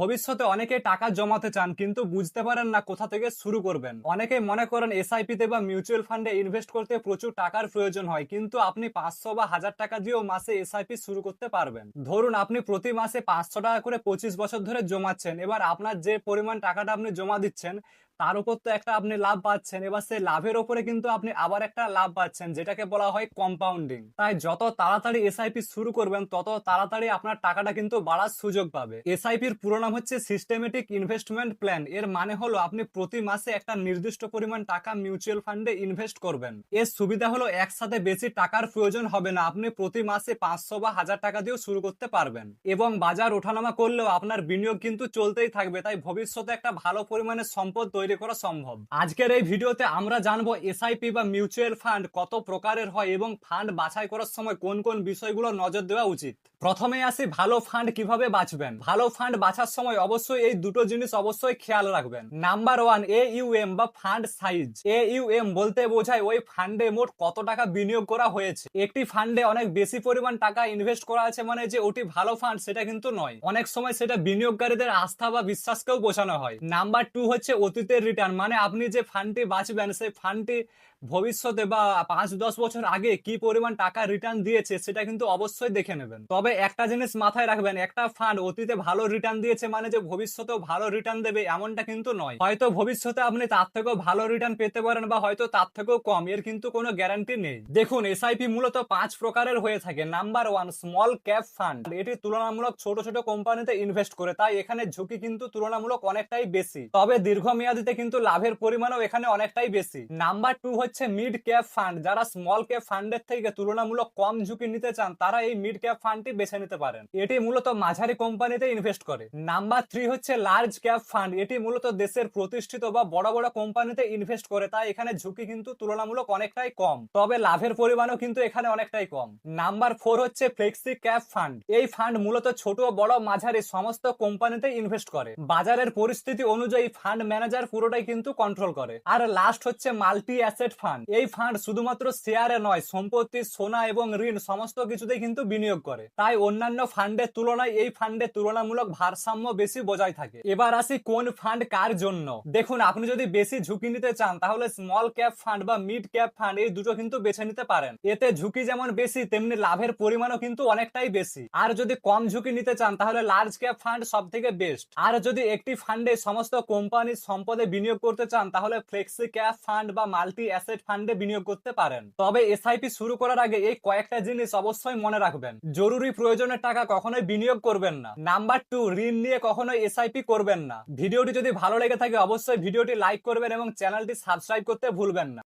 ভবিষ্যতে অনেকে টাকা জমাতে চান কিন্তু বুঝতে পারেন না কোথা থেকে শুরু করবেন। অনেকে মনে করেন এসআইপি তে বা মিউচুয়াল ফান্ডে ইনভেস্ট করতে প্রচুর টাকার প্রয়োজন হয়, কিন্তু আপনি 500 বা 1000 টাকা দিয়েও মাসে এসআইপি শুরু করতে পারবেন। ধরুন আপনি প্রতি মাসে 500 টাকা করে 25 বছর ধরে জমাচ্ছেন। এবার আপনার যে পরিমাণ টাকাটা আপনি জমা দিচ্ছেন তার উপর তো একটা আপনি লাভ পাচ্ছেন। এবার সেই লাভের উপরে কিন্তু আপনি আবার একটা লাভ পাচ্ছেন, যেটাকে বলা হয় কম্পাউন্ডিং। তাই যত তাড়াতাড়ি এসআইপি শুরু করবেন তত তাড়াতাড়ি আপনার টাকাটা কিন্তু বাড়ার সুযোগ পাবে। এসআইপির পুরো নাম হচ্ছে সিস্টেমেটিক ইনভেস্টমেন্ট প্ল্যান। এর মানে হলো আপনি প্রতি মাসে একটা নির্দিষ্ট পরিমাণ টাকা মিউচুয়াল ফান্ডে ইনভেস্ট করবেন। এর সুবিধা হলো একসাথে বেশি টাকার প্রয়োজন হবে না, আপনি প্রতি মাসে 500 বা 1000 টাকা দিয়েও শুরু করতে পারবেন এবং বাজার ওঠানামা করলেও আপনার বিনিয়োগ কিন্তু চলতেই থাকবে। তাই ভবিষ্যতে একটা ভালো পরিমাণে সম্পদ তৈরি করা সম্ভব। আজকের এই ভিডিওতে আমরা জানবো এসআইপি বা মিউচুয়াল ফান্ড কত প্রকারের হয় এবং ফান্ড বাছাই করার সময় কোন কোন বিষয়গুলো নজর দেওয়া উচিত। প্রথমে আসি ভালো ফান্ড কিভাবে বাছবেন। ভালো ফান্ড বাছার সময় অবশ্যই এই দুটো জিনিস অবশ্যই খেয়াল রাখবেন। নাম্বার 1, AUM বা ফান্ড সাইজ। AUM বলতে বোঝায় ওই ফান্ডে মোট কত টাকা বিনিয়োগ করা হয়েছে। একটি ফান্ডে অনেক বেশি পরিমাণ টাকা ইনভেস্ট করা আছে মানে যে ওটি ভালো ফান্ড সেটা কিন্তু নয়। অনেক সময় সেটা বিনিয়োগকারীদের আস্থা বা বিশ্বাসকেও বোঝানো হয়। নাম্বার 2 হচ্ছে অতীতের রিটার্ন, মানে আপনি যে ফান্ডটি বাছবেন সেই ফান্ডটি ভবিষ্যতে বা 5-10 বছর আগে কি পরিমাণ টাকা রিটার্ন দিয়েছে সেটা কিন্তু অবশ্যই দেখে নেবেন। তবে একটা জিনিস মাথায় রাখবেন, একটা ফান্ড অতীতে ভালো রিটার্ন দিয়েছে মানে যে ভবিষ্যতেও ভালো রিটার্ন দেবে এমনটা কিন্তু নয়। হয়তো ভবিষ্যতে আপনি তার থেকেও ভালো রিটার্ন পেতে পারেন বা হয়তো তার থেকেও কম, এর কিন্তু কোনো গ্যারান্টি নেই। দেখুন এসআইপি মূলত 5 প্রকারের হয়ে থাকে। Number 1, small cap fund. এটি তুলনামূলক ছোট ছোট কোম্পানিতে ইনভেস্ট করে, তাই এখানে ঝুঁকি কিন্তু তুলনামূলক অনেকটাই বেশি, তবে দীর্ঘমেয়াদীতে কিন্তু লাভের পরিমাণও এখানে অনেকটাই বেশি। নাম্বার 2 হচ্ছে মিড ক্যাপ ফান্ড। যারা স্মল ক্যাপ ফান্ডের থেকে তুলনামূলক কম ঝুঁকি নিতে চান তারা এই মিড ক্যাপ ফান্ডটি বেছে নিতে পারেন। এটি মূলত মাঝারি কোম্পানিতে ইনভেস্ট করে। নাম্বার 3 হচ্ছে লার্জ ক্যাপ ফান্ড। এটি মূলত দেশের প্রতিষ্ঠিত বা বড় বড় কোম্পানিতে ইনভেস্ট করে, তাই এখানে ঝুঁকি কিন্তু তুলনামূলক অনেকটাই কম, তবে লাভের পরিমাণও কিন্তু এখানে অনেকটাই কম। নাম্বার 4 হচ্ছে ফ্লেক্সি ক্যাপ ফান্ড। এই ফান্ড মূলত ছোট বড় মাঝারি সমস্ত কোম্পানিতে ইনভেস্ট করে। বাজারের পরিস্থিতি অনুযায়ী ফান্ড ম্যানেজার পুরোটাই কিন্তু কন্ট্রোল করে। আর লাস্ট হচ্ছে মাল্টি অ্যাসেট ফান্ড। এই ফান্ড শুধুমাত্র শেয়ারে নয়, সম্পত্তি, সোনা এবং ঋণ সমস্ত কিছুতেই কিন্তু বিনিয়োগ করে, তাই অন্যান্য ফান্ডের তুলনায় এই ফান্ডে তুলনামূলক ভারসাম্য বেশি বজায় থাকে। এবার আসি কোন ফান্ড কার জন্য। দেখুন আপনি যদি বেশি ঝুঁকি নিতে চান তাহলে স্মল ক্যাপ ফান্ড বা মিড ক্যাপ ফান্ড এই দুটো কিন্তু বেছে নিতে পারেন। এতে ঝুঁকি যেমন বেশি তেমনি লাভের পরিমাণও কিন্তু অনেকটাই বেশি। আর যদি কম ঝুঁকি নিতে চান তাহলে লার্জ ক্যাপ ফান্ড সব থেকে বেস্ট। আর যদি একটি ফান্ডে সমস্ত কোম্পানির সম্পদে বিনিয়োগ করতে চান তাহলে ফ্লেক্সি ক্যাপ ফান্ড বা মাল্টি অ্যাসেট ফান্ডে বিনিয়োগ করতে পারেন। তবে এসআইপি শুরু করার আগে এই কয়েকটা জিনিস অবশ্যই মনে রাখবেন। জরুরি প্রয়োজনের টাকা কখনোই বিনিয়োগ করবেন না। নাম্বার 2, ঋণ নিয়ে কখনোই এসআইপি করবেন না। ভিডিওটি যদি ভালো লেগে থাকে অবশ্যই ভিডিওটি লাইক করবেন এবং চ্যানেলটি সাবস্ক্রাইব করতে ভুলবেন না।